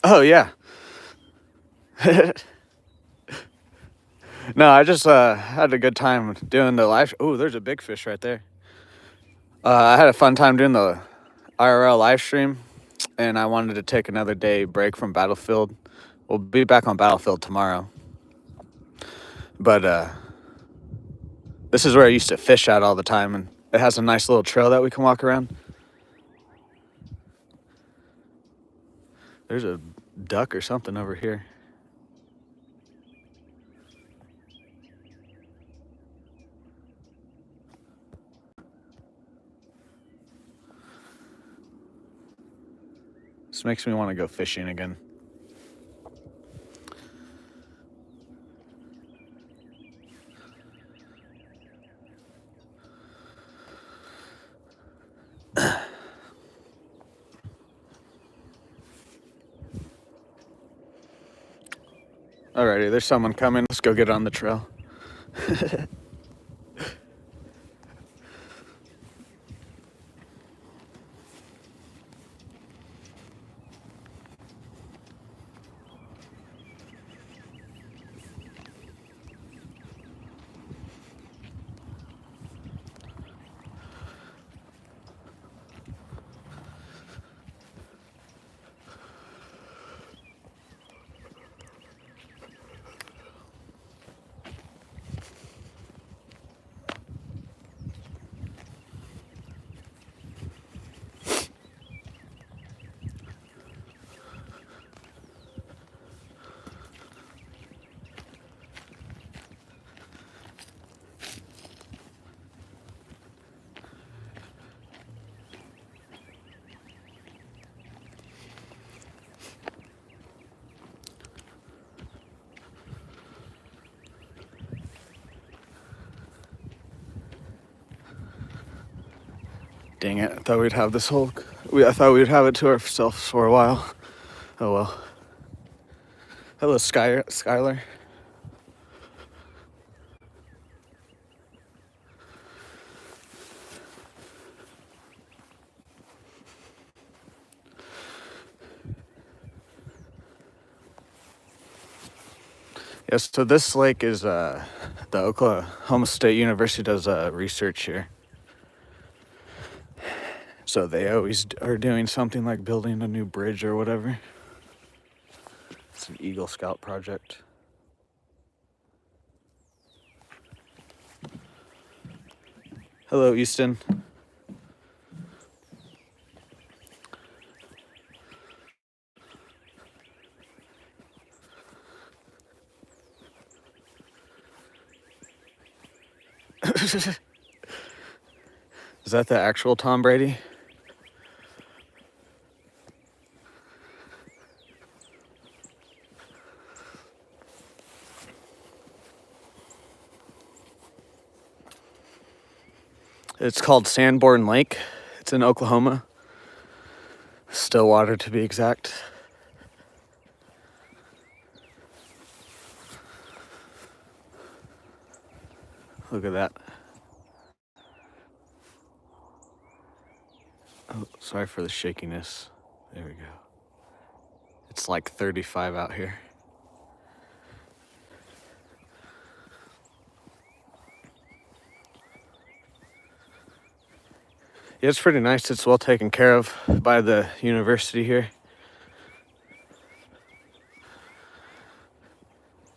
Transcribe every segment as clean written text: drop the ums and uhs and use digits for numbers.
Oh yeah. No, I just had a good time doing the live. Oh, there's a big fish right there. I had a fun time doing the IRL live stream, and I wanted to take another day break from Battlefield. We'll be back on Battlefield tomorrow, but this is where I used to fish at all the time, and it has a nice little trail that we can walk around. There's a duck or something over here. This makes me want to go fishing again. Alrighty, there's someone coming. Let's go get on the trail. Dang it! I thought we'd have this whole. I thought we'd have it to ourselves for a while. Oh well. Hello, Skylar. Yes. So this lake is the Oklahoma State University does research here. So they always are doing something like building a new bridge or whatever. It's an Eagle Scout project. Hello, Easton. Is that the actual Tom Brady? It's called Sanborn Lake. It's in Oklahoma. Stillwater, to be exact. Look at that. Oh, sorry for the shakiness. There we go. It's like 35 out here. Yeah, it's pretty nice. It's well taken care of by the university here.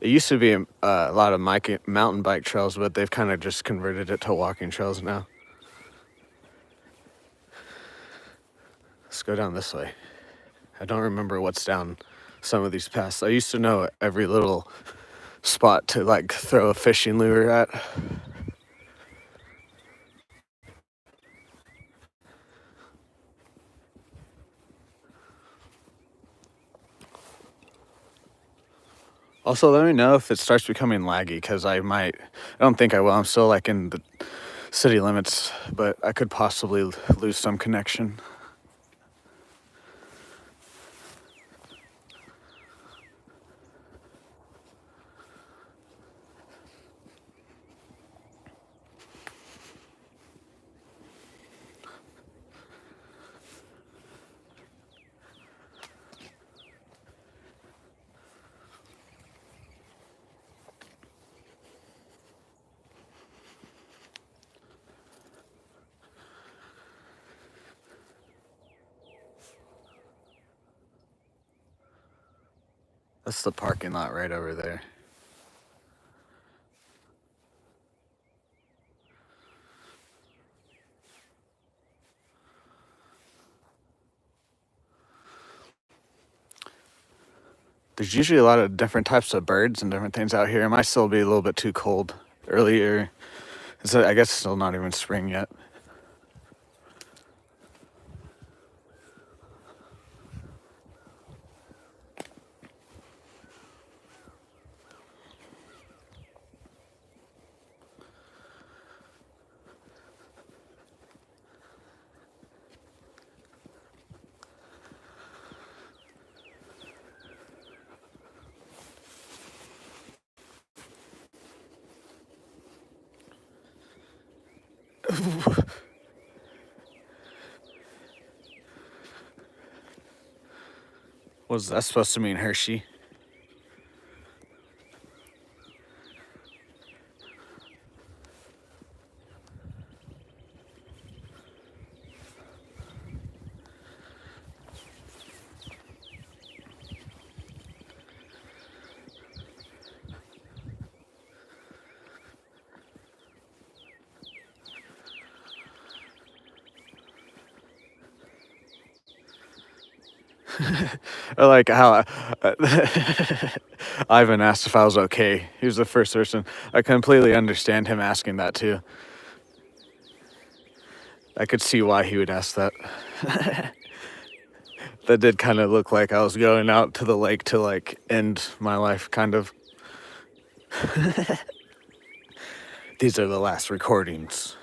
It used to be a lot of mountain bike trails, but they've kind of just converted it to walking trails now. Let's go down this way. I don't remember what's down some of these paths. I used to know every little spot to like throw a fishing lure at. Also, let me know if it starts becoming laggy, because I don't think I will. I'm still like in the city limits, but I could possibly lose some connection. That's the parking lot right over there. There's usually a lot of different types of birds and different things out here. It might still be a little bit too cold earlier. So I guess it's still not even spring yet. What's that supposed to mean, Hershey? I like how Ivan asked if I was okay. He was the first person. I completely understand him asking that too. I could see why he would ask that. That did kind of look like I was going out to the lake to like end my life, kind of. These are the last recordings.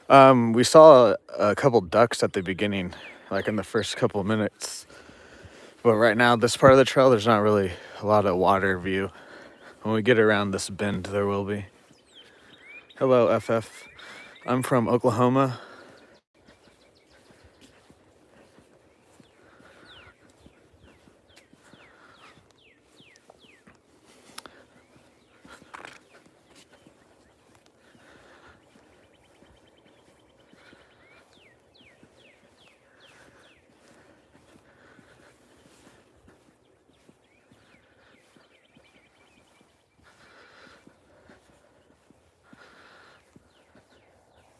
We saw a couple ducks at the beginning, like in the first couple minutes. But right now, this part of the trail, there's not really a lot of water view. When we get around this bend, there will be. Hello, FF. I'm from Oklahoma.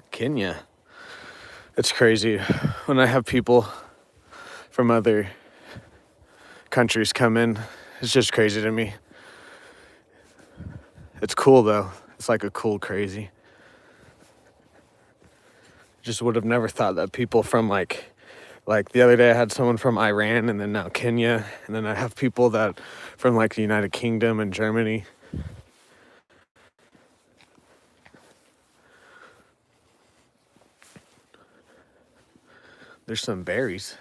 Kenya. It's crazy when I have people from other countries come in. It's just crazy to me. It's cool though. It's like a cool crazy. Just would have never thought that people from like the other day I had someone from Iran, and then now Kenya, and then I have people that from like the United Kingdom and Germany. There's some berries.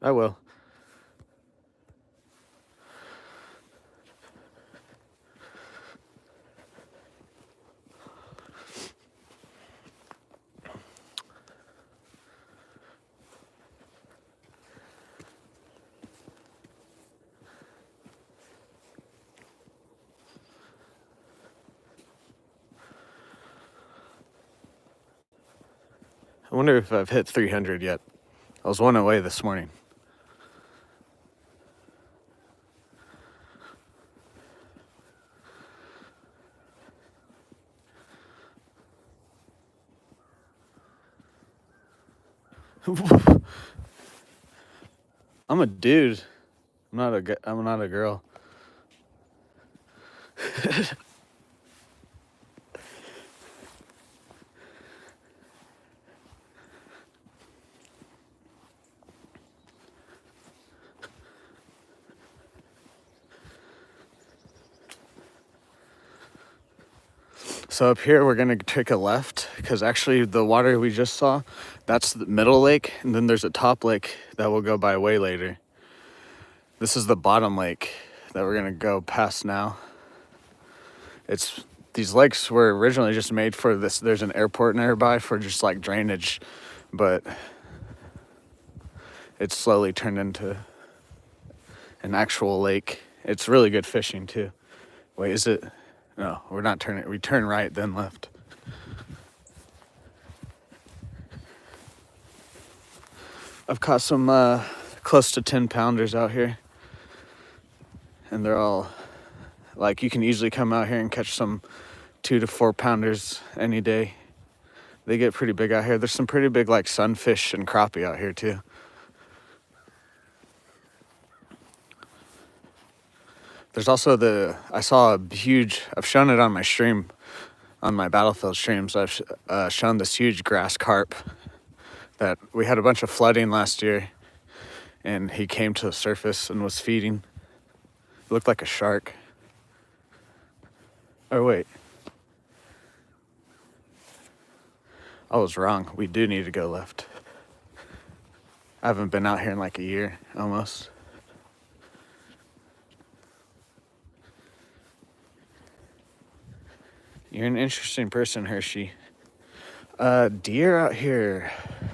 I will. I wonder if I've hit 300 yet. I was one away this morning. I'm a dude. I'm not a girl. So up here, we're gonna take a left because actually the water we just saw, that's the middle lake, and then there's a top lake that we'll go by way later. This is the bottom lake that we're gonna go past now. These lakes were originally just made for this. There's an airport nearby for just like drainage, but it's slowly turned into an actual lake. It's really good fishing too. Wait, is it? No, we're not turning. We turn right, then left. I've caught some close to 10-pounders out here, and they're all like, you can easily come out here and catch some 2 to 4 pounders any day. They get pretty big out here. There's some pretty big like sunfish and crappie out here too. There's also I saw a huge, I've shown it on my stream, on my Battlefield streams. I've shown this huge grass carp that we had a bunch of flooding last year, and he came to the surface and was feeding. It looked like a shark. Oh wait, I was wrong. We do need to go left. I haven't been out here in like a year almost. You're an interesting person, Hershey. Deer out here.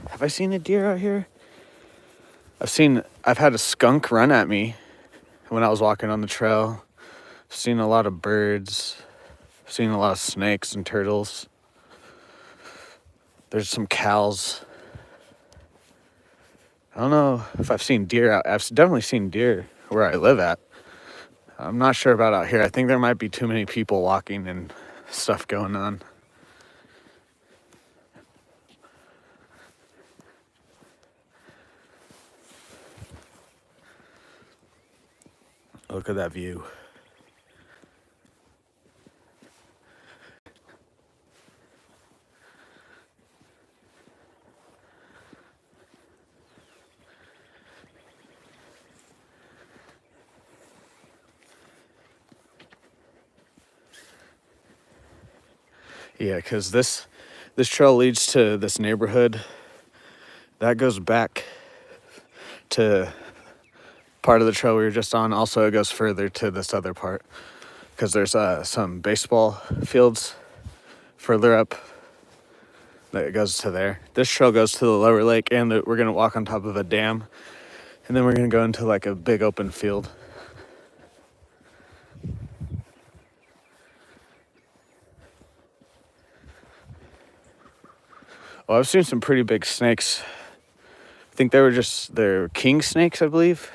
Have I seen a deer out here? I've had a skunk run at me when I was walking on the trail. I've seen a lot of birds. I've seen a lot of snakes and turtles. There's some cows. I don't know if I've seen deer out. I've definitely seen deer where I live at. I'm not sure about out here. I think there might be too many people walking and stuff going on. Look at that view. Yeah, because this trail leads to this neighborhood. That goes back to part of the trail we were just on. Also, it goes further to this other part because there's some baseball fields further up that goes to there. This trail goes to the lower lake, and we're going to walk on top of a dam, and then we're going to go into like a big open field. Oh, I've seen some pretty big snakes. I think they're king snakes, I believe.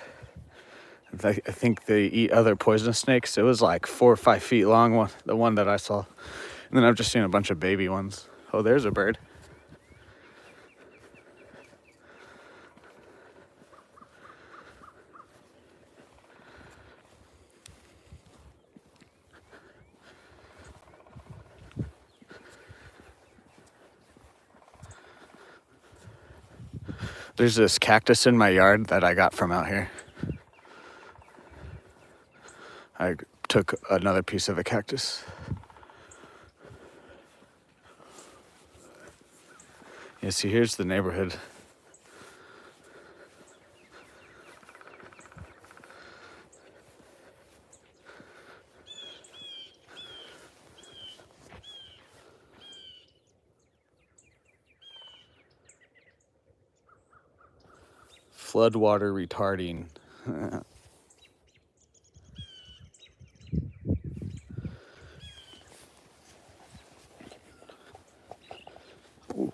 I think they eat other poisonous snakes. It was like 4 or 5 feet long, the one that I saw. And then I've just seen a bunch of baby ones. Oh, there's a bird. There's this cactus in my yard that I got from out here. I took another piece of a cactus. Yeah, see, here's the neighborhood. Floodwater retarding. Ooh.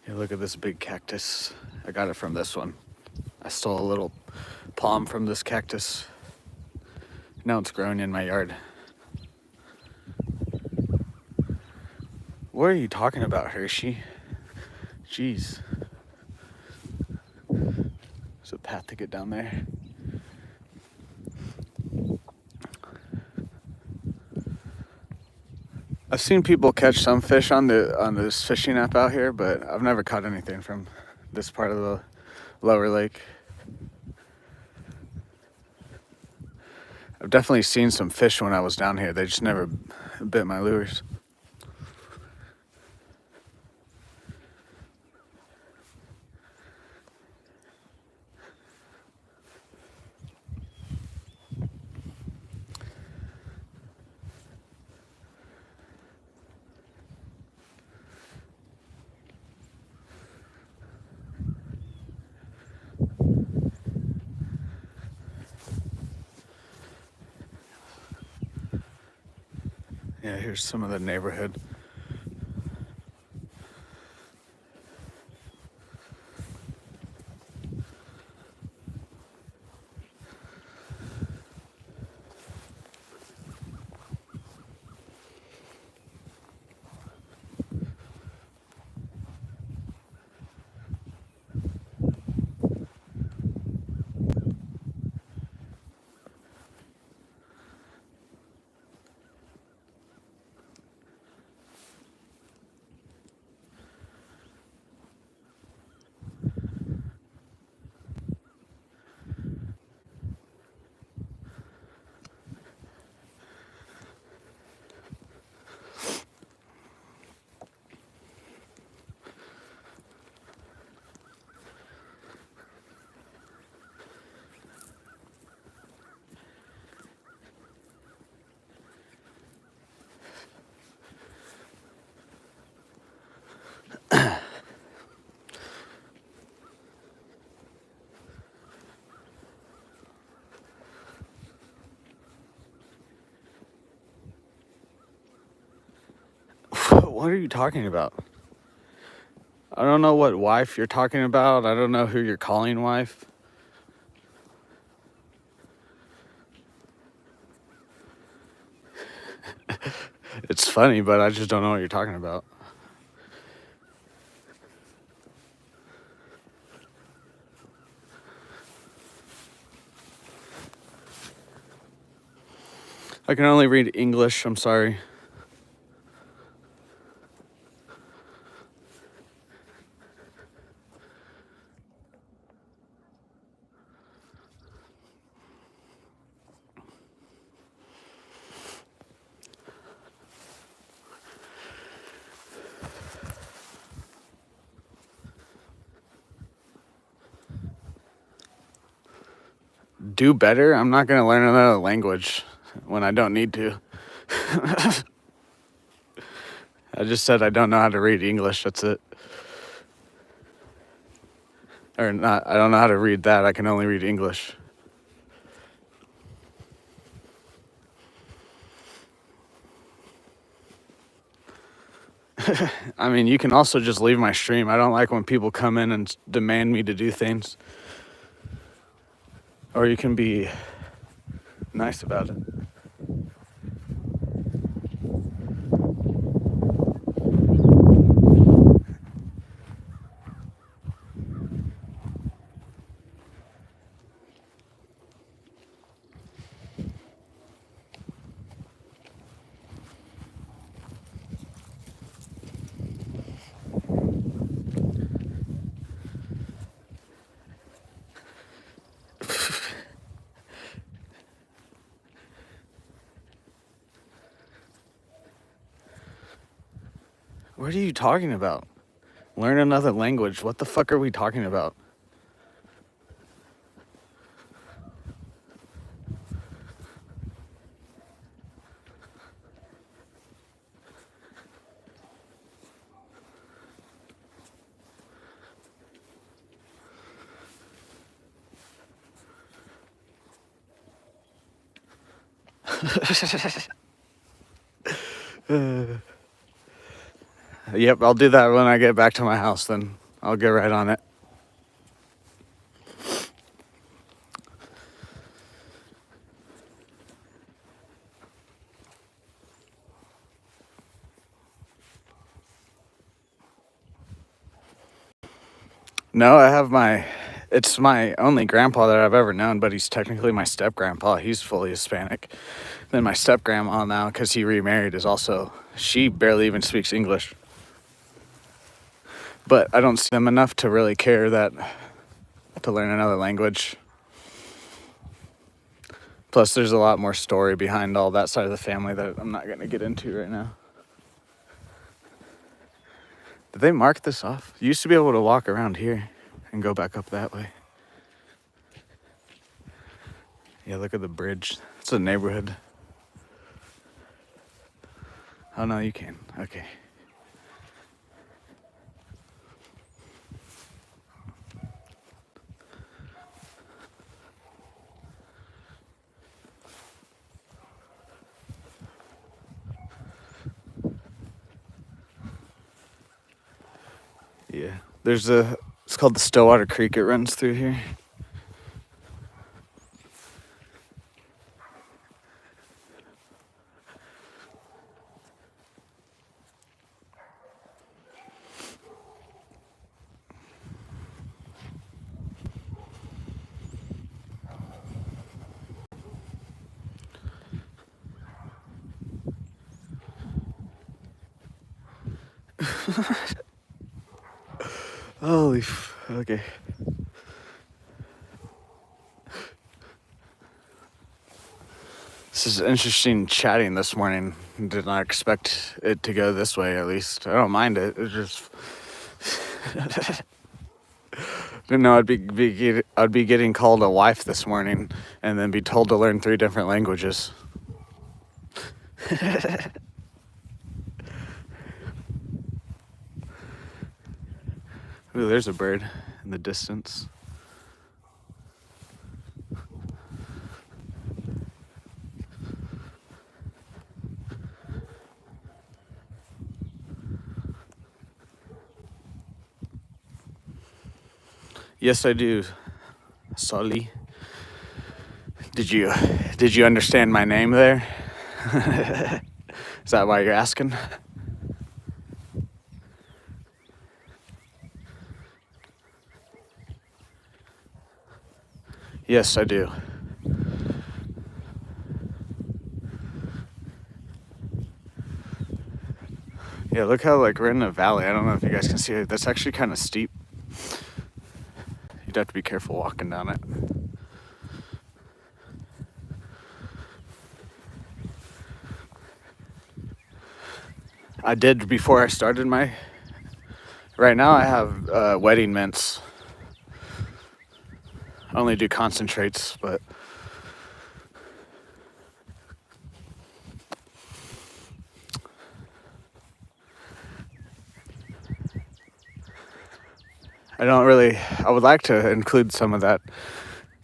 Hey, look at this big cactus. I got it from this one. I stole a little palm from this cactus. Now it's growing in my yard. What are you talking about, Hershey? Jeez. There's a path to get down there. I've seen people catch some fish on this fishing app out here, but I've never caught anything from this part of the lower lake. I've definitely seen some fish when I was down here. They just never bit my lures. Yeah, here's some of the neighborhood. What are you talking about? I don't know what wife you're talking about. I don't know who you're calling wife. It's funny, but I just don't know what you're talking about. I can only read English, I'm sorry. Do better? I'm not gonna learn another language when I don't need to. I just said I don't know how to read English, that's it. Or not, I don't know how to read that, I can only read English. I mean, you can also just leave my stream. I don't like when people come in and demand me to do things. Or you can be nice about it. What are you talking about? Learn another language. What the fuck are we talking about? Yep, I'll do that when I get back to my house, then I'll get right on it. No, it's my only grandpa that I've ever known, but he's technically my step grandpa. He's fully Hispanic. Then my step grandma now, because he remarried, she barely even speaks English. But I don't see them enough to really care to learn another language. Plus, there's a lot more story behind all that side of the family that I'm not going to get into right now. Did they mark this off? You used to be able to walk around here and go back up that way. Yeah, look at the bridge. It's a neighborhood. Oh, no, you can. Okay. Yeah. It's called the Stillwater Creek. It runs through here. Okay. This is interesting chatting this morning. Did not expect it to go this way, at least. I don't mind it. It's just didn't know I'd be getting called a wife this morning and then be told to learn 3 different languages. Ooh, there's a bird in the distance. Yes, I do. Soli. Did you understand my name there? Is that why you're asking? Yes, I do. Yeah, look how we're in a valley. I don't know if you guys can see it. That's actually kind of steep. You'd have to be careful walking down it. I did before I started my... Right now I have wedding mints. I only do concentrates, but... I would like to include some of that,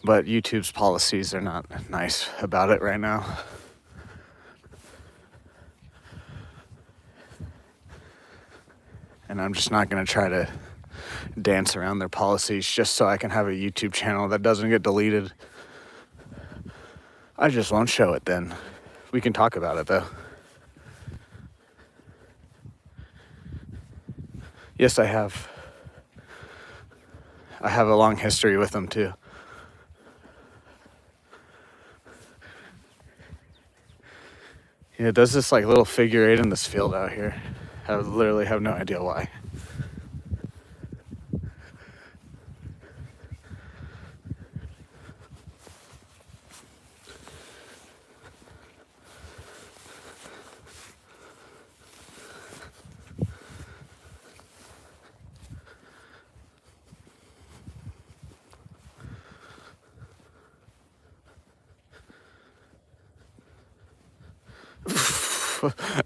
but YouTube's policies are not nice about it right now. And I'm just not going to try to dance around their policies just so I can have a YouTube channel that doesn't get deleted. I just won't show it then. We can talk about it though. Yes, I have. I have a long history with them too. Yeah, it does this like little figure 8 in this field out here. I literally have no idea why.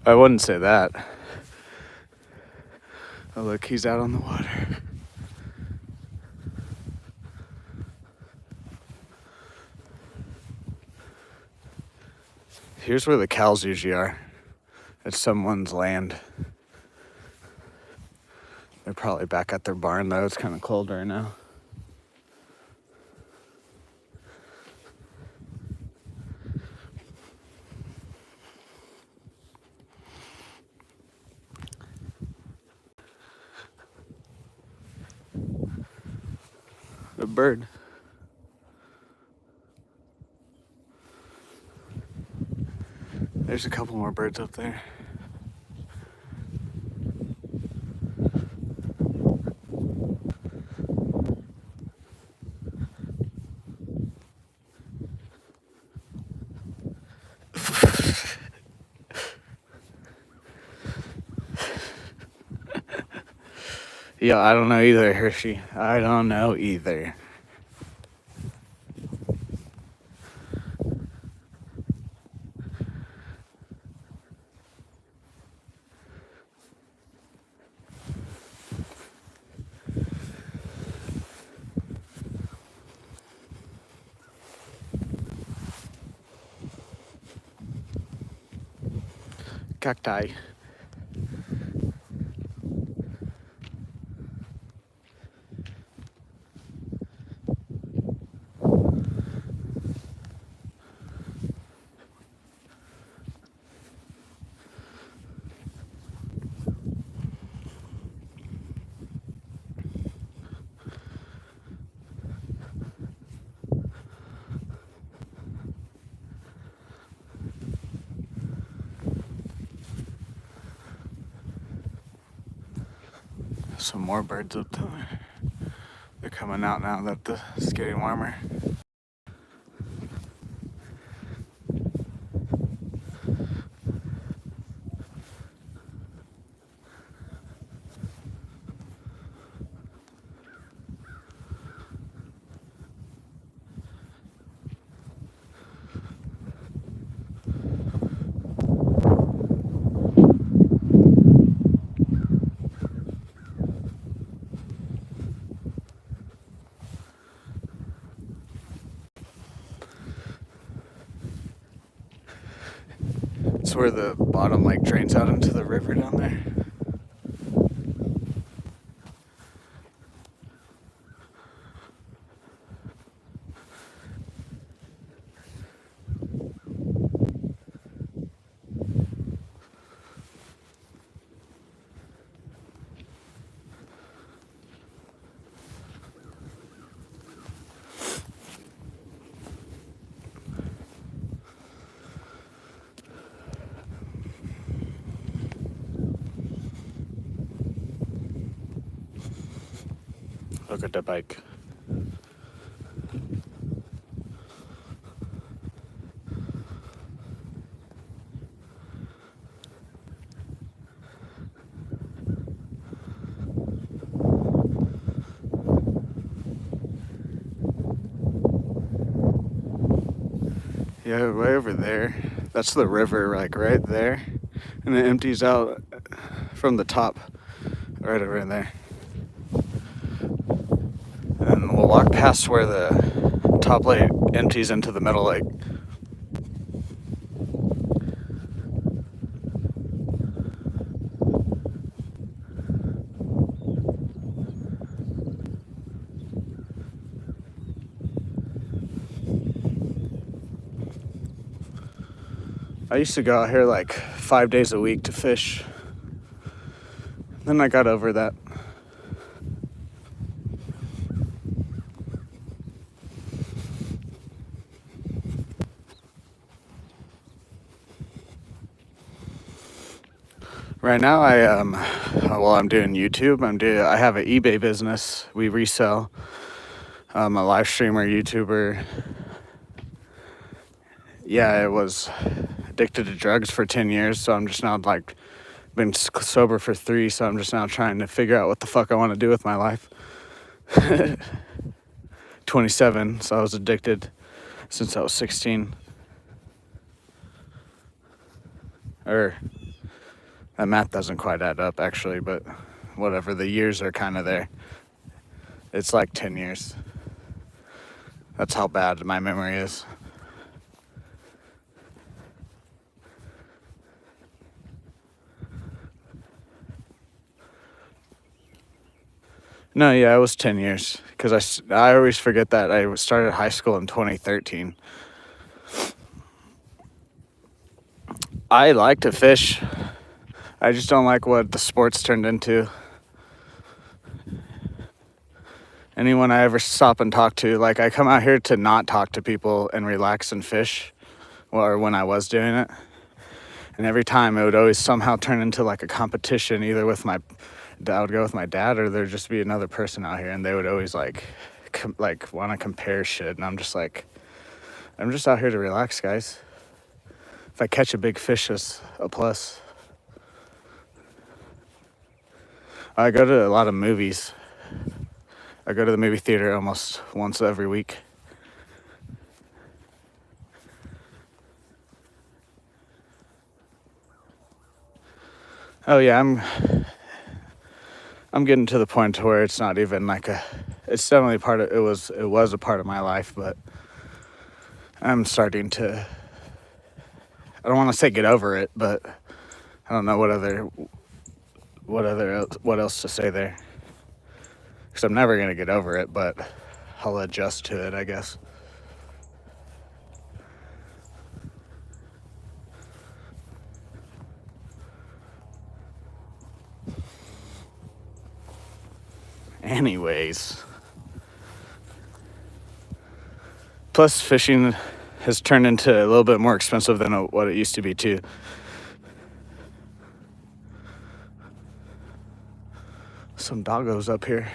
I wouldn't say that. Oh, look, he's out on the water. Here's where the cows usually are. It's someone's land. They're probably back at their barn though. It's kind of cold right now. A bird. There's a couple more birds up there. Yeah, I don't know either, Hershey. I don't know either. Cacti. Some more birds up there. They're coming out now that it's getting warmer. It's where the bottom lake drains out into the river down there. Look at the bike. Yeah, way over there. That's the river, like right there. And it empties out from the top right over in there. And we'll walk past where the top lake empties into the middle lake. I used to go out here like 5 days a week to fish. Then I got over that. Right now I'm doing YouTube. I have an eBay business. We resell. I'm a live streamer, YouTuber. Yeah, I was addicted to drugs for 10 years, so I'm just now like been sober for 3, so I'm just now trying to figure out what the fuck I want to do with my life. 27, so I was addicted since I was 16. Or that math doesn't quite add up actually, but whatever, the years are kind of there. It's like 10 years. That's how bad my memory is. No, yeah, it was 10 years. Because I always forget that I started high school in 2013. I like to fish. I just don't like what the sport's turned into. Anyone I ever stop and talk to, like I come out here to not talk to people and relax and fish, or when I was doing it. And every time it would always somehow turn into like a competition, either with I would go with my dad, or there'd just be another person out here, and they would always like want to compare shit. And I'm just like, I'm just out here to relax, guys. If I catch a big fish, it's a plus. I go to a lot of movies. I go to the movie theater almost once every week. Oh yeah, I'm getting to the point to where it's not even like it's definitely it was a part of my life, but I'm starting to, I don't want to say get over it, but I don't know what else to say there. Because I'm never going to get over it, but I'll adjust to it, I guess. Anyways. Plus, fishing has turned into a little bit more expensive than what it used to be, too. Some doggos up here.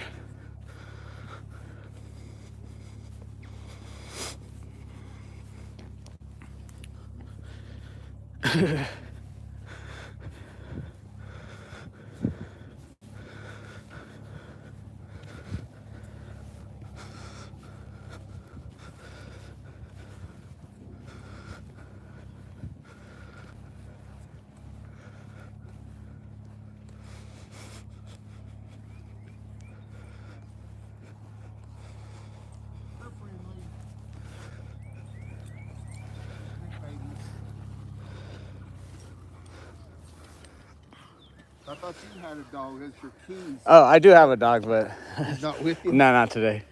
I thought you had a dog. That's your keys. Oh, I do have a dog, but He's not with you? no, not today.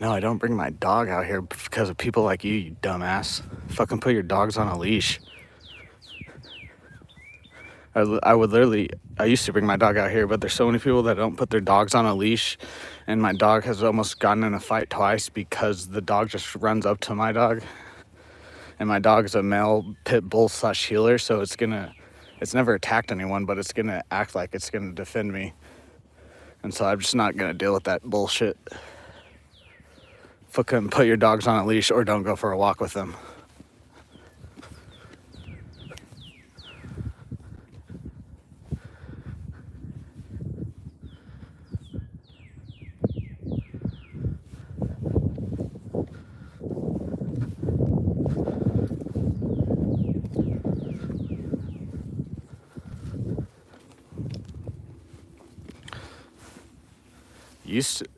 No, I don't bring my dog out here because of people like you dumbass. Fucking put your dogs on a leash. I would literally, I used to bring my dog out here, but there's so many people that don't put their dogs on a leash. And my dog has almost gotten in a fight twice because the dog just runs up to my dog. And my dog's a male pit bull / healer, so it's never attacked anyone, but it's gonna act like it's gonna defend me. And so I'm just not gonna deal with that bullshit. Fucking put your dogs on a leash or don't go for a walk with them.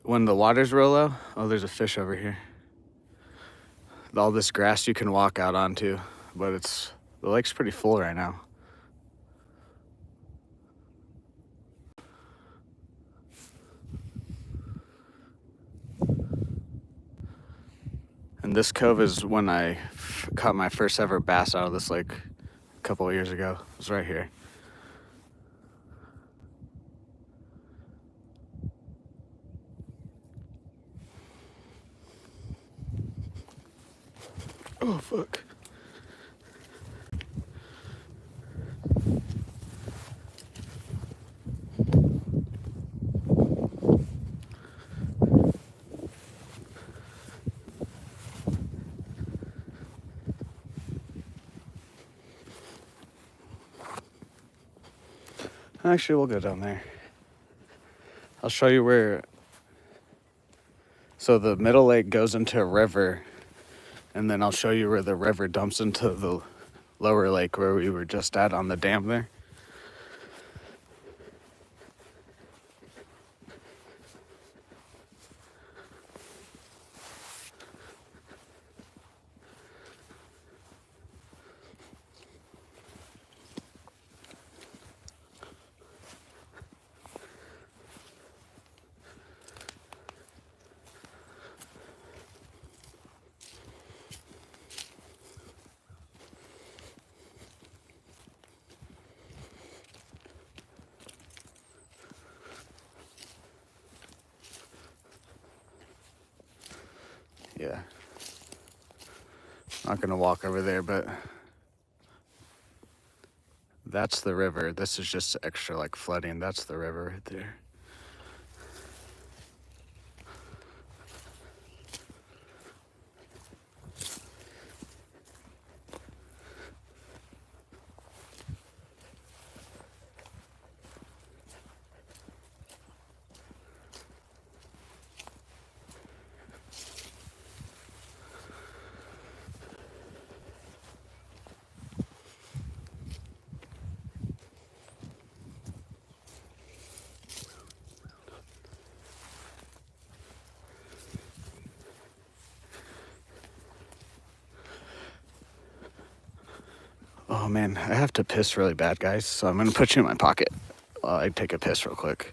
When the water's real low, oh, there's a fish over here. All this grass you can walk out onto, but the lake's pretty full right now. And this cove is when I caught my first ever bass out of this lake a couple of years ago. It was right here. Oh, fuck. Actually, we'll go down there. I'll show you where. So the middle lake goes into a river, and then I'll show you where the river dumps into the lower lake where we were just at on the dam there. Yeah. Not gonna walk over there, but that's the river. This is just extra like flooding. That's the river right there. Oh man, I have to piss really bad, guys, so I'm gonna put you in my pocket while I take a piss real quick.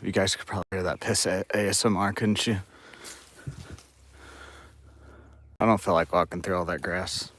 You guys could probably hear that piss ASMR, couldn't you? I don't feel like walking through all that grass.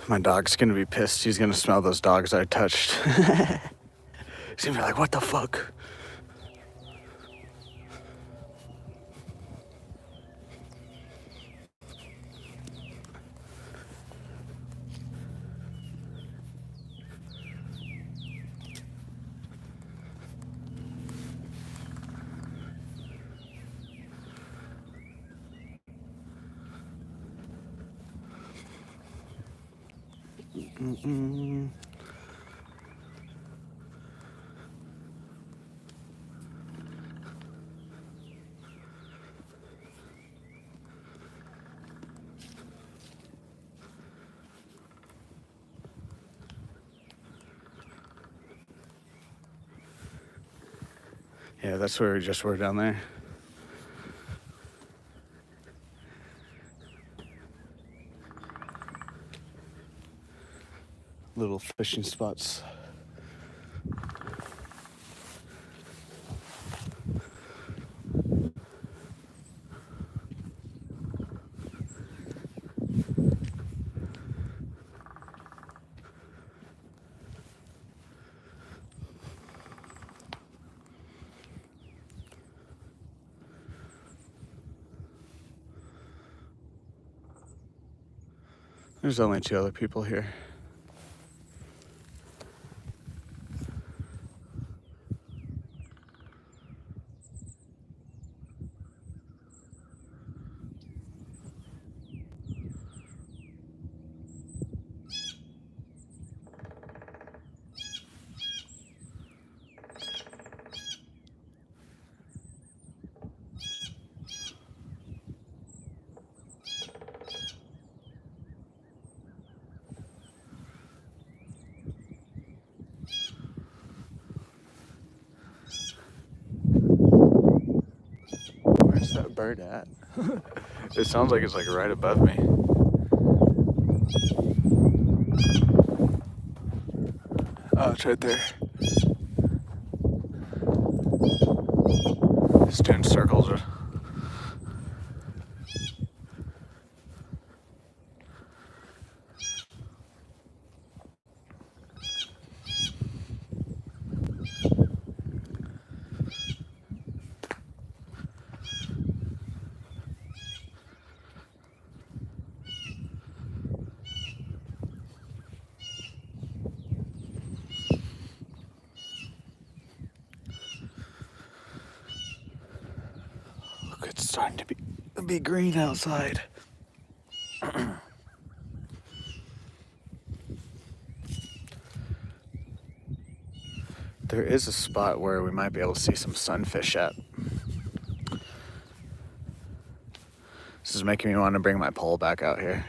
My dog's gonna be pissed. He's gonna smell those dogs I touched. He's gonna be like, what the fuck? Mm-mm. Yeah, that's where we just were down there. Little fishing spots. There's only 2 other people here. Where's that bird at? It sounds like it's like right above me. Oh, it's right there. It's doing circles. Look, it's starting to be green outside. There is a spot where we might be able to see some sunfish at. This is making me want to bring my pole back out here.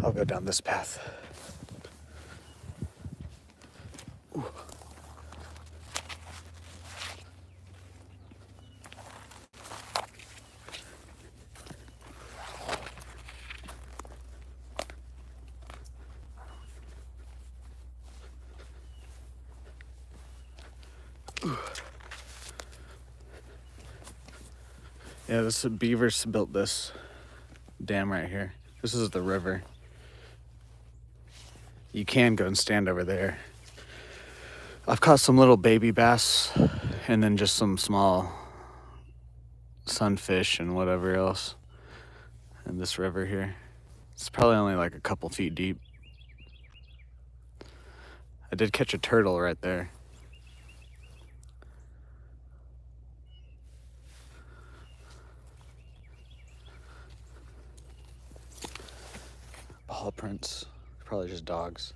I'll go down this path. Ooh. Yeah, this beavers built this dam right here. This is the river. You can go and stand over there. I've caught some little baby bass and then just some small sunfish and whatever else in this river here. It's probably only like a couple feet deep. I did catch a turtle right there. Paw prints, probably just dogs.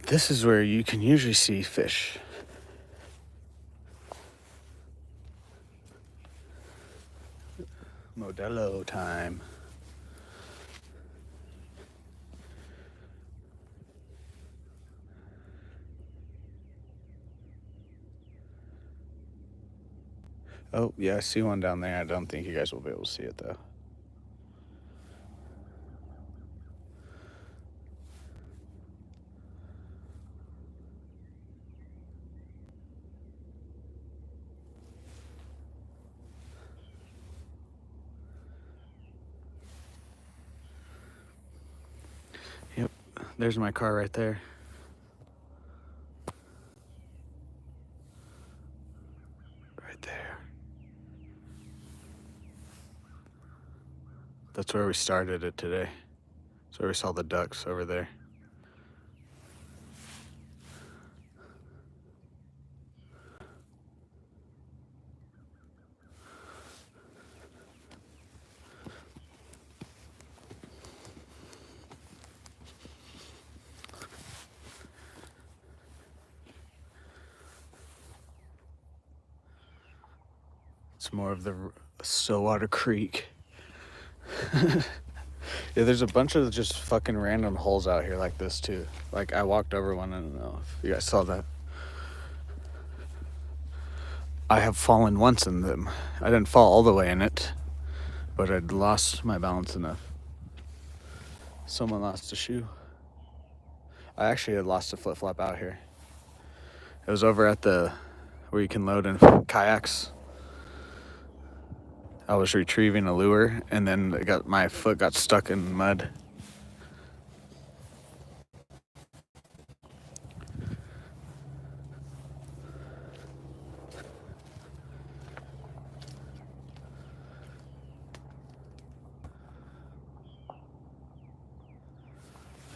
This is where you can usually see fish. Modelo time. Oh, yeah, I see one down there. I don't think you guys will be able to see it, though. Yep, there's my car right there. Right there. That's where we started it today. That's where we saw the ducks over there. It's more of the Stillwater Creek. Yeah, there's a bunch of just fucking random holes out here like this too. Like I walked over one, I don't know if you guys saw that. I have fallen once in them. I didn't fall all the way in it, but I'd lost my balance enough. Someone lost a shoe. I actually had lost a flip-flop out here. It was over at the where you can load in kayaks. I was retrieving a lure and then my foot got stuck in mud.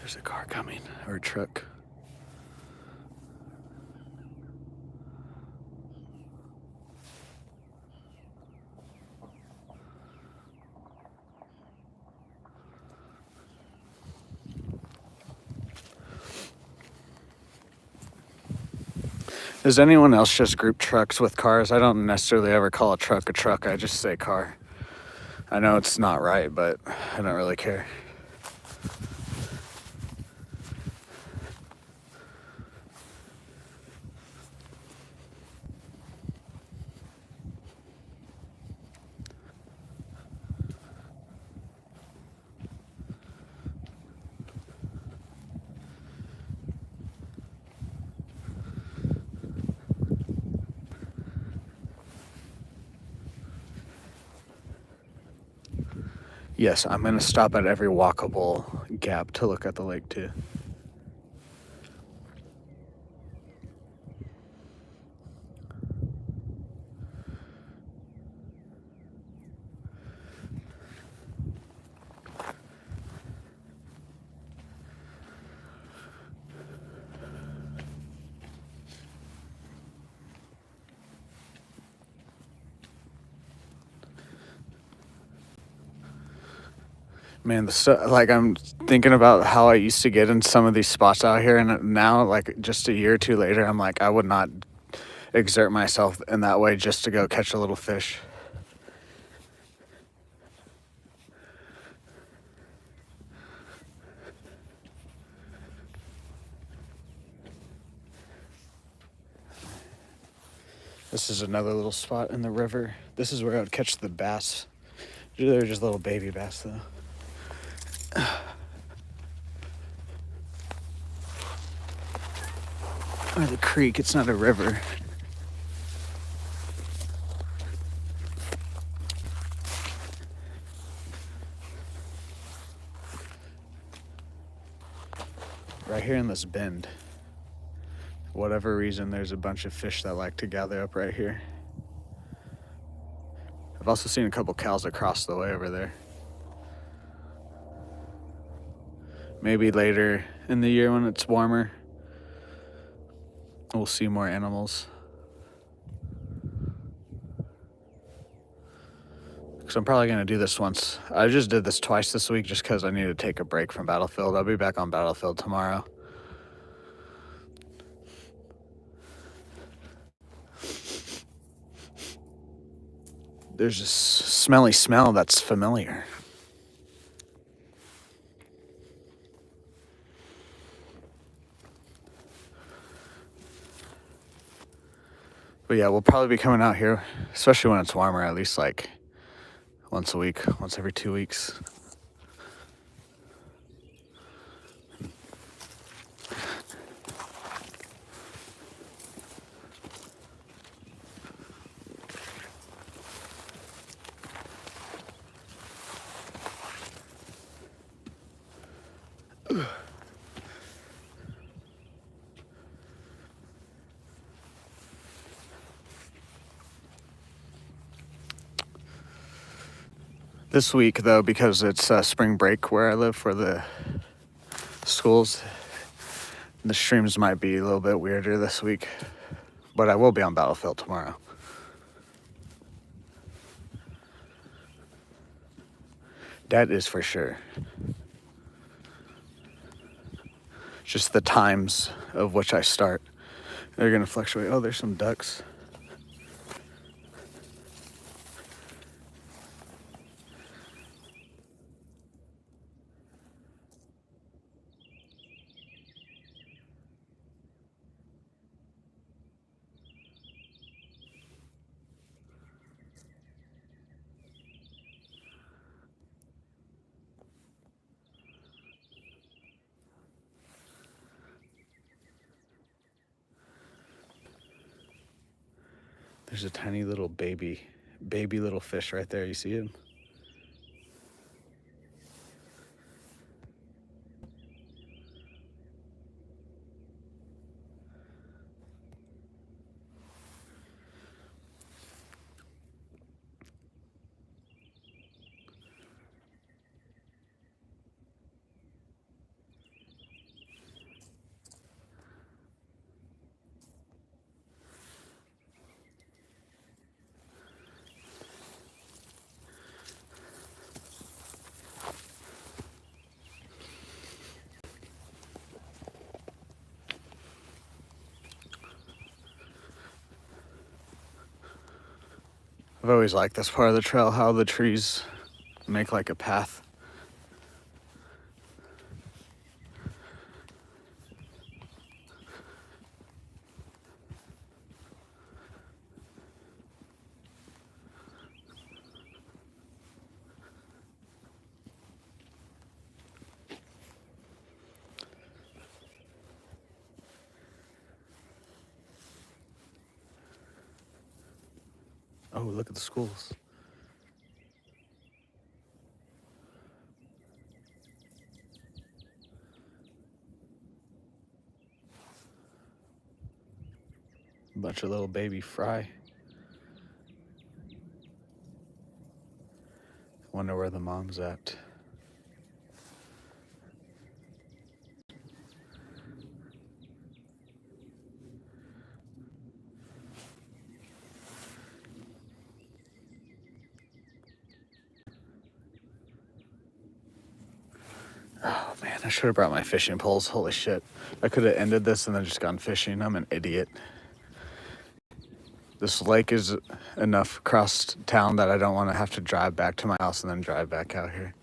There's a car coming, or a truck. Does anyone else just group trucks with cars? I don't necessarily ever call a truck. I just say car. I know it's not right, but I don't really care. Yes, I'm going to stop at every walkable gap to look at the lake too. Man, like I'm thinking about how I used to get in some of these spots out here, and now, like just a year or two later, I'm like, I would not exert myself in that way just to go catch a little fish. This is another little spot in the river. This is where I would catch the bass. They're just little baby bass, though. Or the creek, it's not a river. Right here in this bend, whatever reason, there's a bunch of fish that like to gather up right here. I've also seen a couple cows across the way over there. Maybe later in the year when it's warmer, we'll see more animals. So I'm probably going to do this once. I just did this twice this week just because I need to take a break from Battlefield. I'll be back on Battlefield tomorrow. There's this smelly smell that's familiar. But yeah, we'll probably be coming out here, especially when it's warmer, at least like once a week, once every 2 weeks. This week, though, because it's spring break where I live for the schools, the streams might be a little bit weirder this week. But I will be on Battlefield tomorrow. That is for sure. Just the times of which I start, they're going to fluctuate. Oh, there's some ducks. There's a tiny little baby little fish right there. You see him? I've always liked this part of the trail, how the trees make like a path. Oh, look at the schools. Bunch of little baby fry. Wonder where the mom's at. Oh man, I should have brought my fishing poles. Holy shit. I could have ended this and then just gone fishing. I'm an idiot. This lake is enough across town that I don't want to have to drive back to my house and then drive back out here.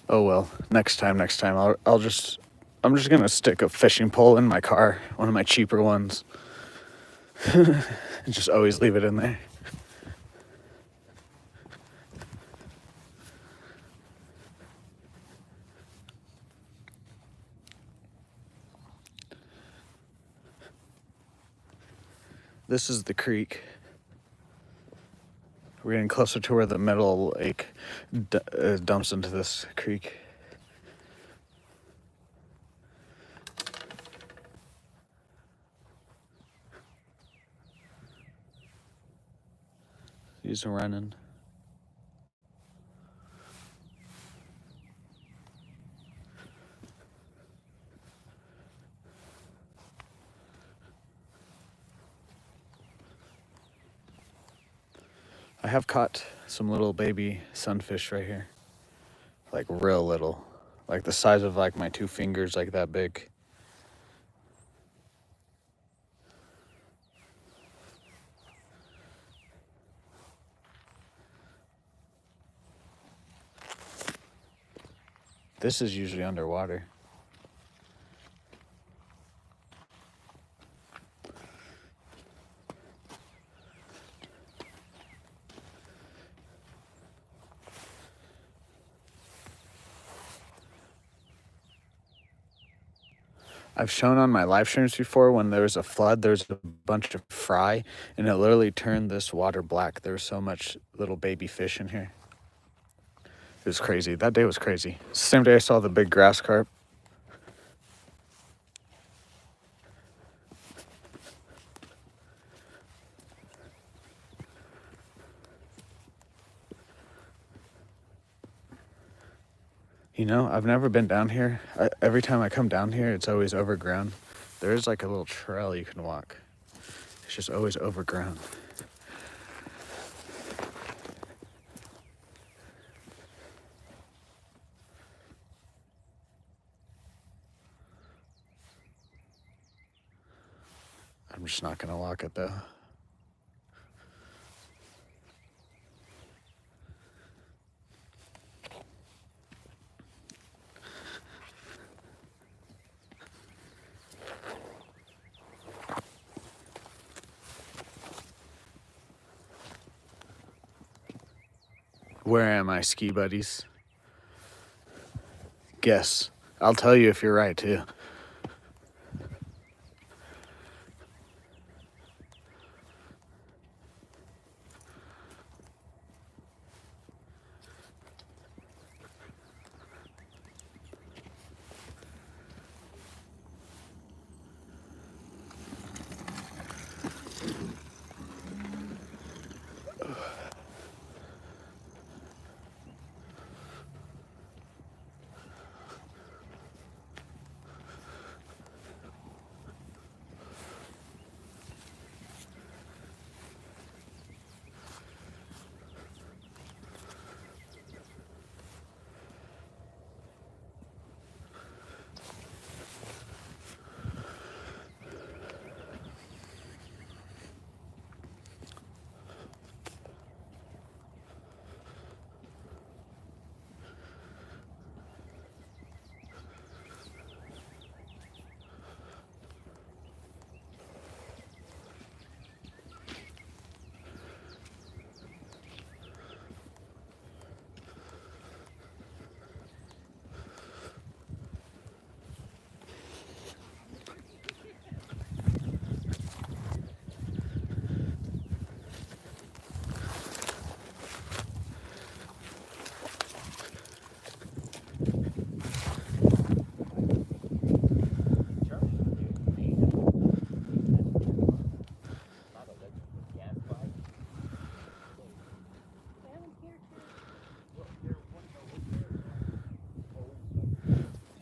Oh well, next time. I'm just gonna stick a fishing pole in my car, one of my cheaper ones, and just always leave it in there. This is the creek. We're getting closer to where the middle lake dumps into this creek. He's running. I have caught some little baby sunfish right here. Like real little. Like the size of like my two fingers, like that big. This is usually underwater. I've shown on my live streams before when there was a flood, there's a bunch of fry, and it literally turned this water black. There was so much little baby fish in here. It was crazy. That day was crazy. Same day I saw the big grass carp. You know, I've never been down here. Every time I come down here, it's always overgrown. There is like a little trail you can walk. It's just always overgrown. I'm just not gonna walk it though. Where am I, ski buddies? Guess. I'll tell you if you're right too.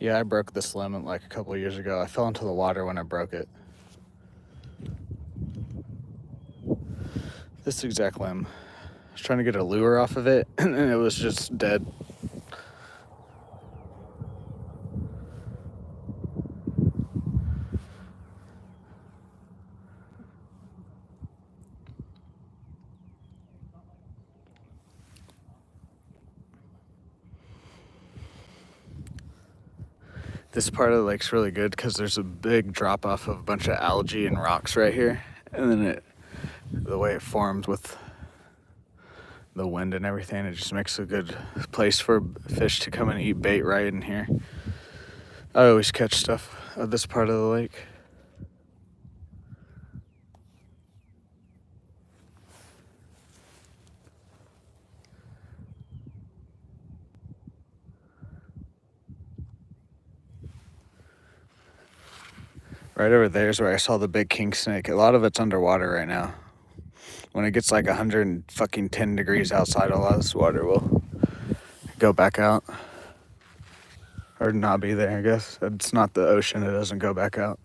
Yeah, I broke this limit like a couple of years ago. I fell into the water when I broke it. This exact limb. I was trying to get a lure off of it, and it was just dead. This part of the lake's really good because there's a big drop off of a bunch of algae and rocks right here, and then the way it forms with the wind and everything, it just makes a good place for fish to come and eat bait right in here. I always catch stuff at this part of the lake. Right over there is where I saw the big king snake. A lot of it's underwater right now. When it gets like 110 degrees outside, a lot of this water will go back out. Or not be there, I guess. It's not the ocean, it doesn't go back out.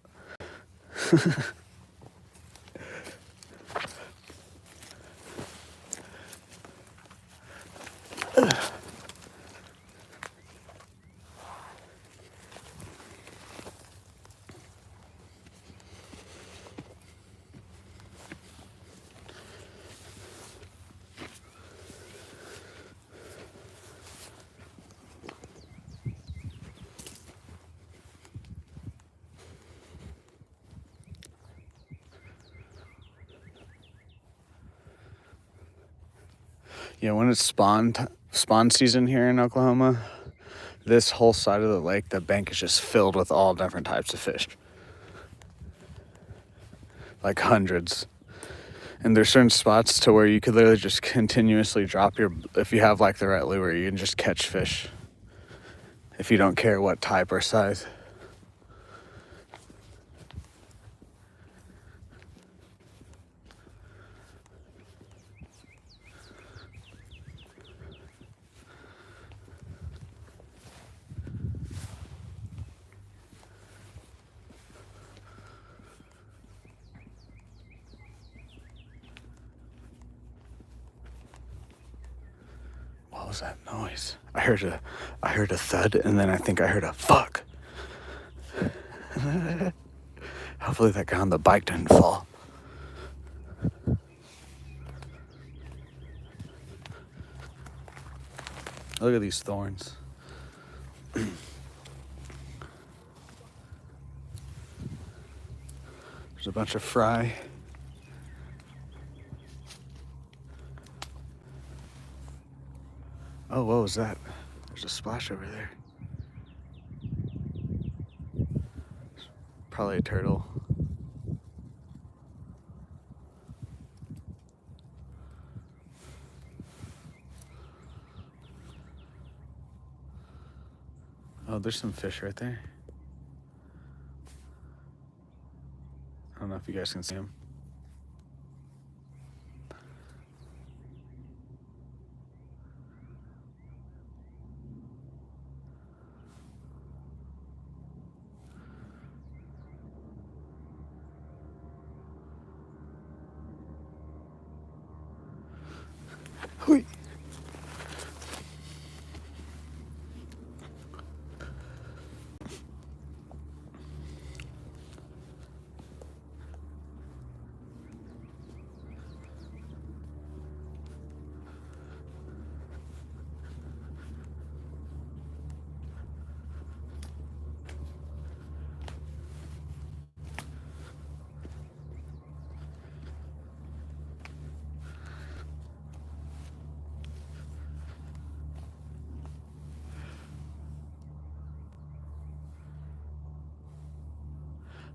Yeah, when it's spawn season here in Oklahoma, this whole side of the lake, the bank is just filled with all different types of fish. Like hundreds. And there's certain spots to where you could literally just continuously drop if you have like the right lure, you can just catch fish. If you don't care what type or size. What was that noise? I heard a thud, and then I think I heard a fuck. Hopefully that guy on the bike didn't fall. Look at these thorns. There's a bunch of fry. Oh, what was that? There's a splash over there. Probably a turtle. Oh, there's some fish right there. I don't know if you guys can see them. Hui.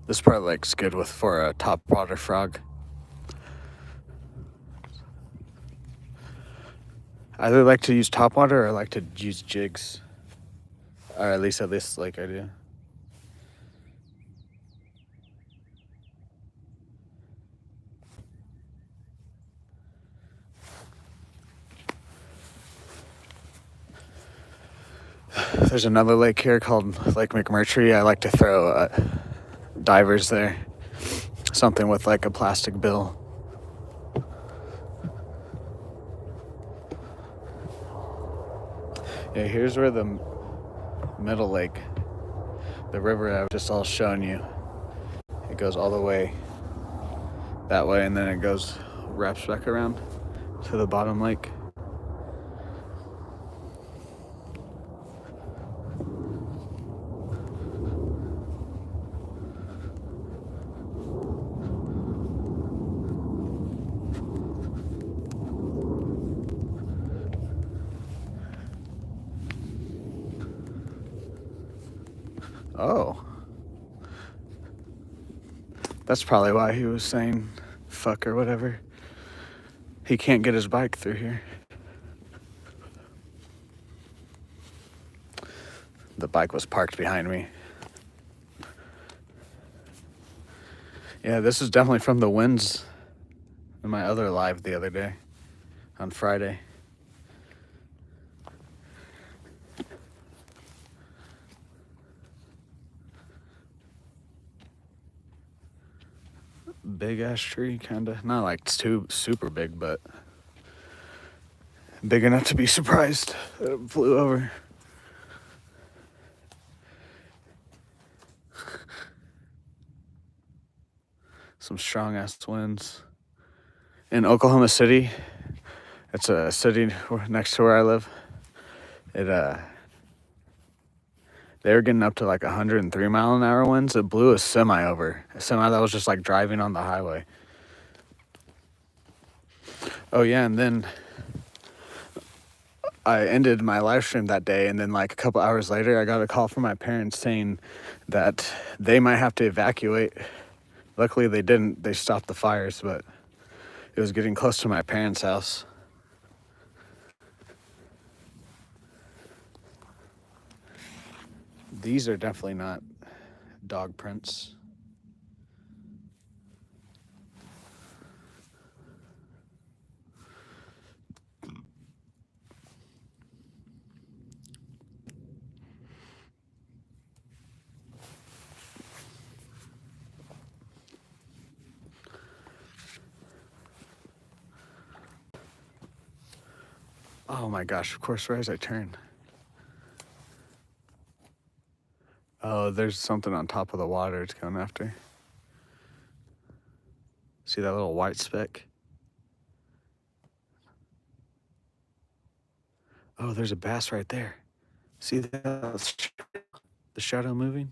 This part of the lake's good for a topwater frog. I either like to use topwater or I like to use jigs. Or at least lake I do. There's another lake here called Lake McMurtry. I like to throw divers there. Something with like a plastic bill. Yeah, here's where the middle lake, the river I've just all shown you, it goes all the way that way, and then it goes, wraps back around to the bottom lake. Oh. That's probably why he was saying fuck or whatever. He can't get his bike through here. The bike was parked behind me. Yeah, this is definitely from the winds in my other live the other day on Friday. Big ass tree, kinda. Not like too super big, but big enough to be surprised that it flew over. Some strong ass winds. In Oklahoma City, it's a city next to where I live. They were getting up to like 103-mile-an-hour winds. It blew a semi over. A semi that was just like driving on the highway. Oh yeah, and then I ended my live stream that day, and then like a couple hours later, I got a call from my parents saying that they might have to evacuate. Luckily, they didn't. They stopped the fires, but it was getting close to my parents' house. These are definitely not dog prints. Oh my gosh, of course, right as I turn. Oh, there's something on top of the water it's going after. See that little white speck? Oh, there's a bass right there. See that? The shadow moving?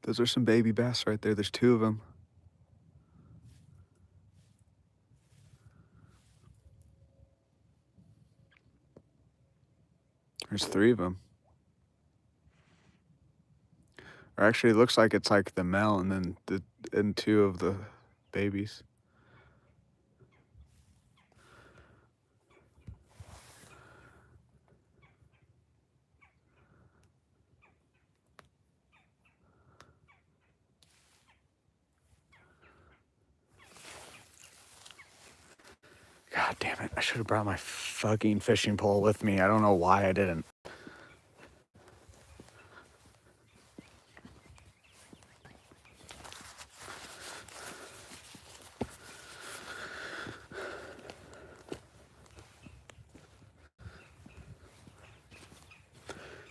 Those are some baby bass right there. There's two of them. There's three of them. Or actually, it looks like it's like the male and then two of the babies. God damn it. I should have brought my fucking fishing pole with me. I don't know why I didn't.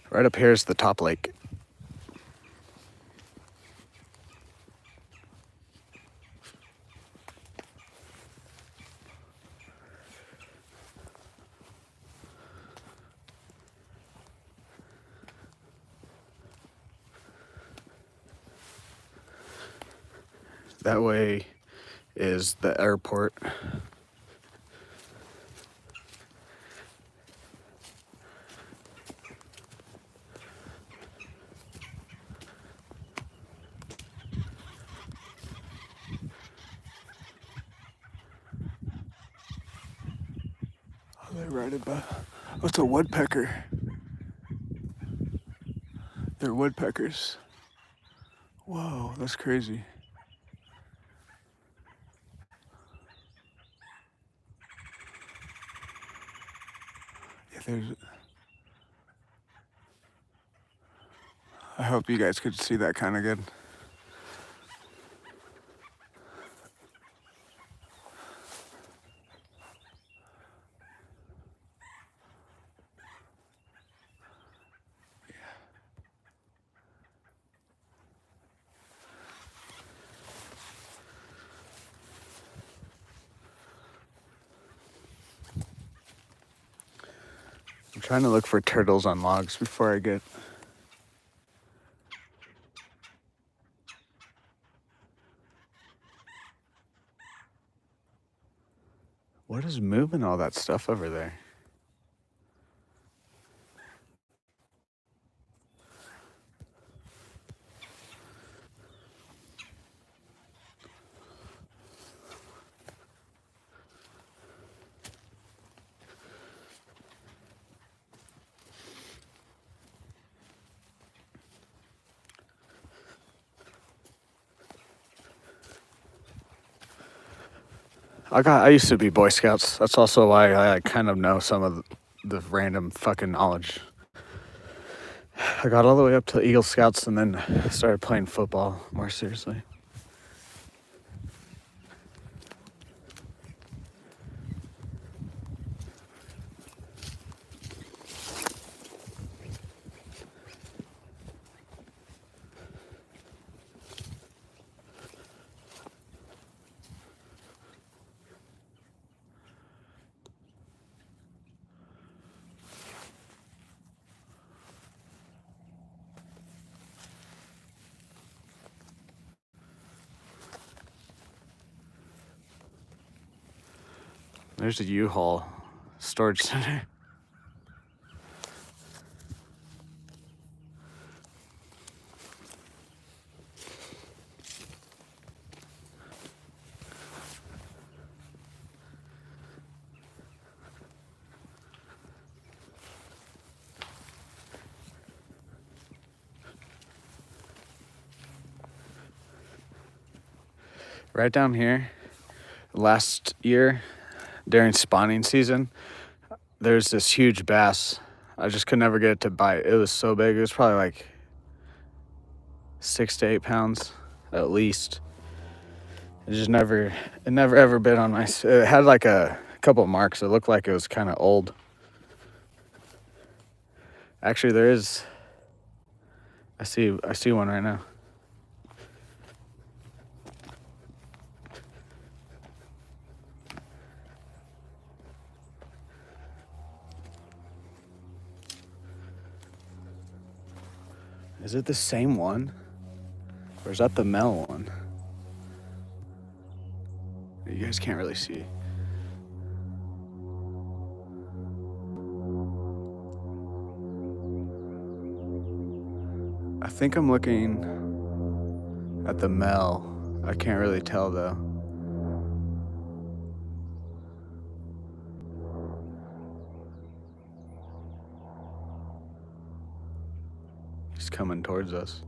Right up here is the top lake. That way is the airport. Oh, they're right above. Oh, it's a woodpecker. They're woodpeckers. Whoa, that's crazy. Yeah, I hope you guys could see that kind of good. I'm trying to look for turtles on logs before I get... What is moving all that stuff over there? I used to be Boy Scouts. That's also why I kind of know some of the random fucking knowledge. I got all the way up to Eagle Scouts and then started playing football more seriously. There's a U-Haul storage center. Right down here, last year during spawning season, there's this huge bass. I just could never get it to bite. It was so big. It was probably like 6 to 8 pounds at least. It never ever bit on my... It had like a couple marks. It looked like it was kind of old. Actually, there is... I see one right now. Is it the same one? Or is that the Mel one? You guys can't really see. I think I'm looking at the Mel. I can't really tell though. He's coming towards us.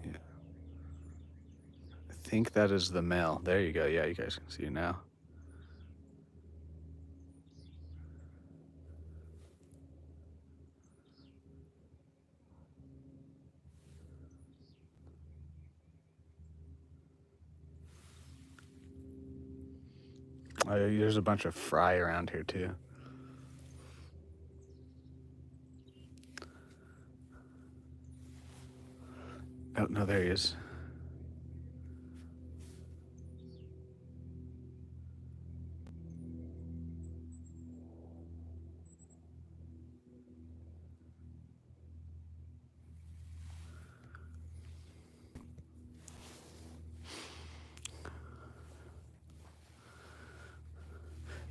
Yeah. I think that is the male. There you go. Yeah, you guys can see it now. There's a bunch of fry around here too. Oh, no, there he is.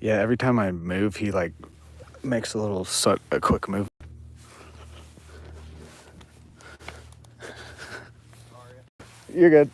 Yeah, every time I move, he like makes a quick move. You're good.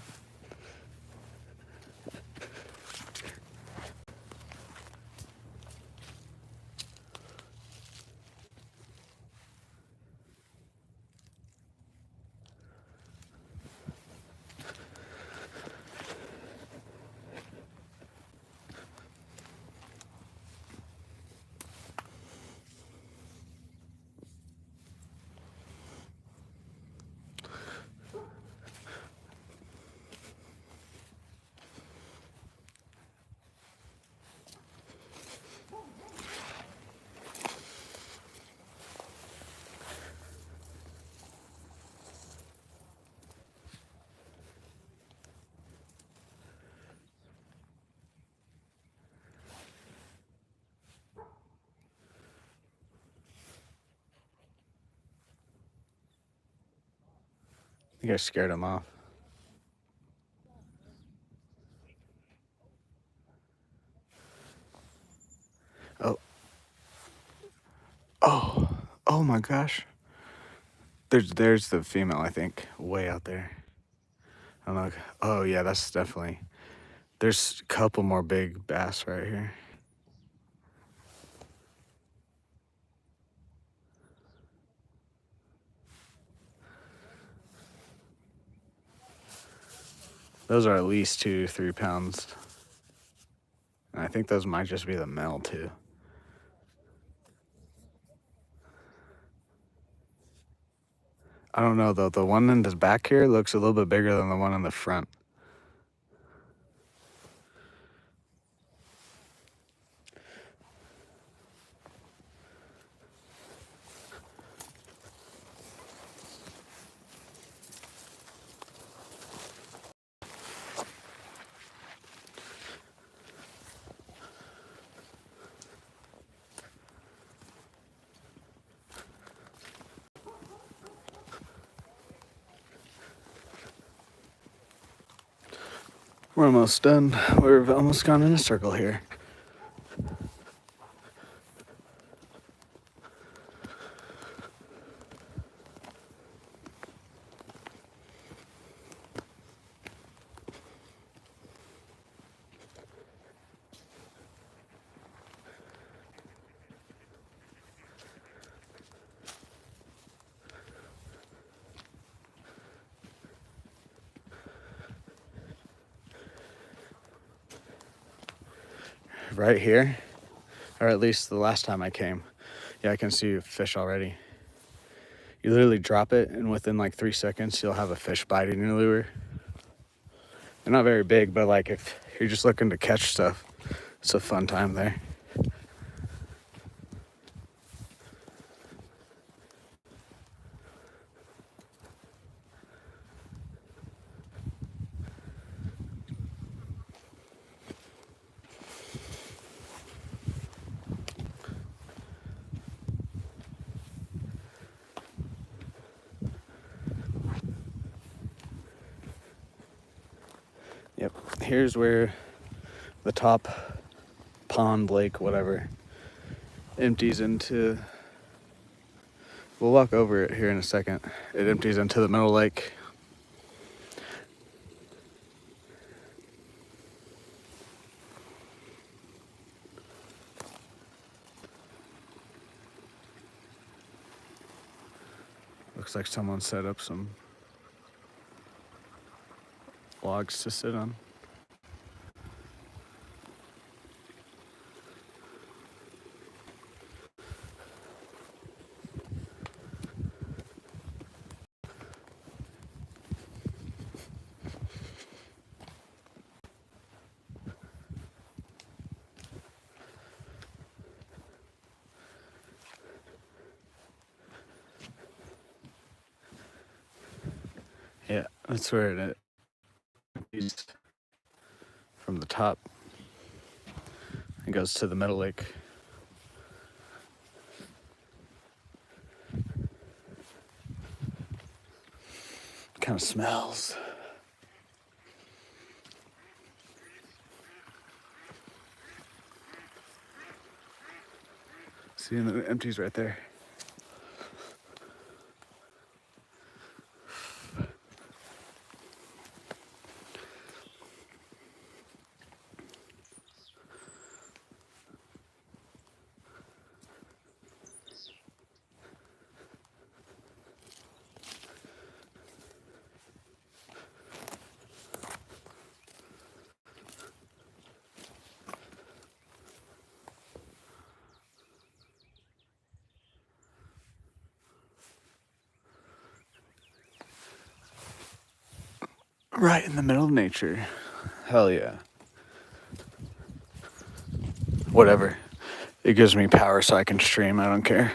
think I scared him off. Oh. Oh my gosh. There's the female, I think, way out there. I'm like, oh yeah, that's definitely. There's a couple more big bass right here. Those are at least 2-3 pounds. And I think those might just be the male too. I don't know though. The one in the back here looks a little bit bigger than the one in the front. We're almost done. We've almost gone in a circle here. Right here, or at least the last time I came. Yeah, I can see fish already. You literally drop it, and within like 3 seconds, you'll have a fish biting your lure. They're not very big, but like if you're just looking to catch stuff, it's a fun time there. Yep, here's where the top pond, lake, whatever, empties into. We'll walk over it here in a second. It empties into the middle lake. Looks like someone set up some logs to sit on. Yeah, that's where it empties from the top. It goes to the middle lake. Kind of smells. See, and it empties right there. Right in the middle of nature. Hell yeah. Whatever. It gives me power so I can stream. I don't care.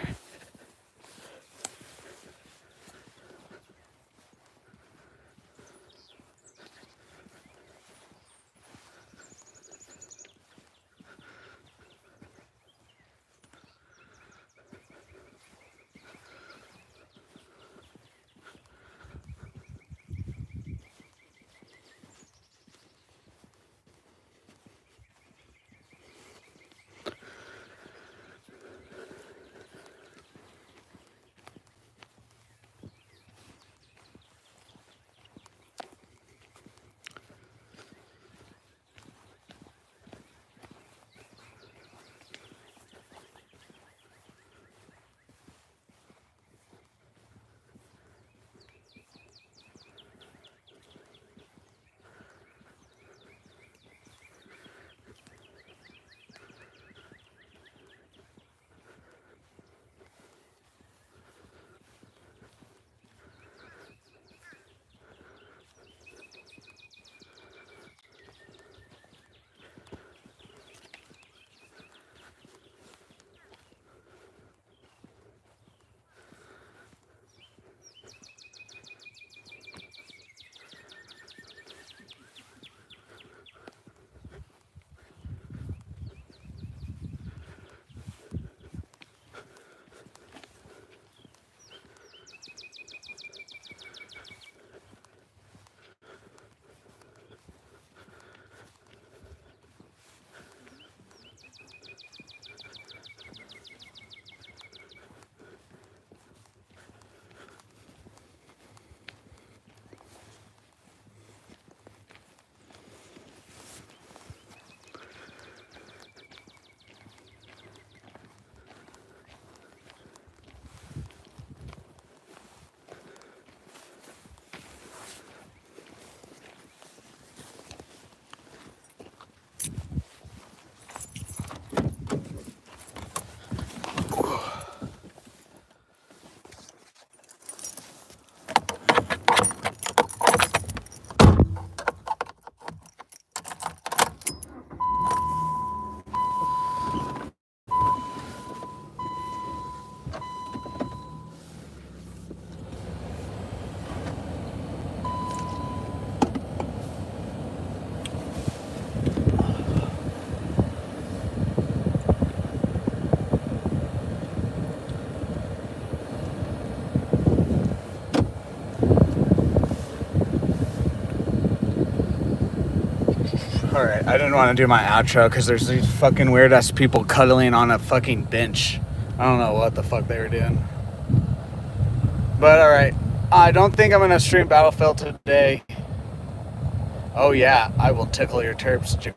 Alright, I didn't want to do my outro because there's these fucking weird ass people cuddling on a fucking bench. I don't know what the fuck they were doing. But alright, I don't think I'm going to stream Battlefield today. Oh yeah, I will tickle your terps.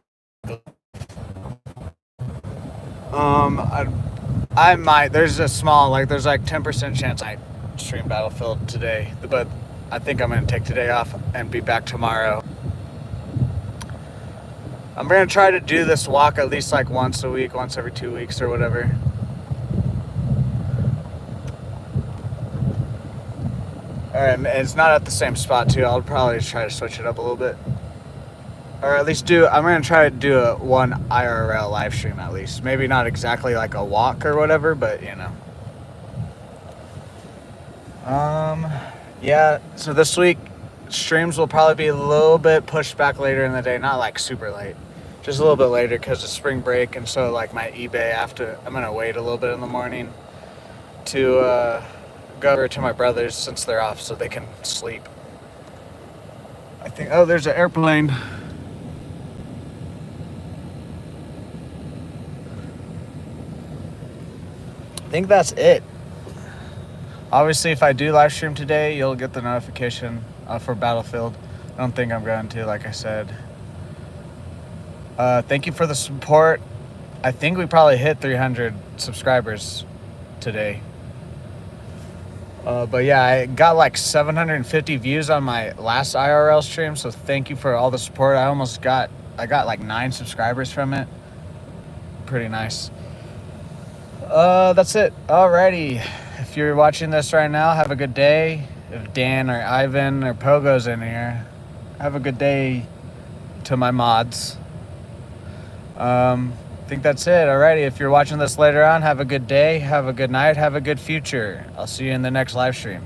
I might. There's a small, there's 10% chance I stream Battlefield today. But I think I'm going to take today off and be back tomorrow. I'm going to try to do this walk at least once a week, once every 2 weeks or whatever. Alright, it's not at the same spot too. I'll probably try to switch it up a little bit. Or at least I'm going to try to do one IRL live stream at least. Maybe not exactly like a walk or whatever, but you know. Yeah, so this week streams will probably be a little bit pushed back later in the day. Not super late. Just a little bit later because of spring break. And so my eBay I'm going to wait a little bit in the morning to go over to my brothers since they're off so they can sleep. I think, oh, there's an airplane. I think that's it. Obviously, if I do live stream today, you'll get the notification for Battlefield. I don't think I'm going to, like I said. Thank you for the support. I think we probably hit 300 subscribers today. But yeah, I got 750 views on my last IRL stream, so thank you for all the support. I got 9 subscribers from it. Pretty nice. That's it. Alrighty. If you're watching this right now, have a good day. If Dan or Ivan or Pogo's in here, have a good day to my mods. I think that's it. Alrighty. If you're watching this later on, have a good day, have a good night, have a good future. I'll see you in the next live stream.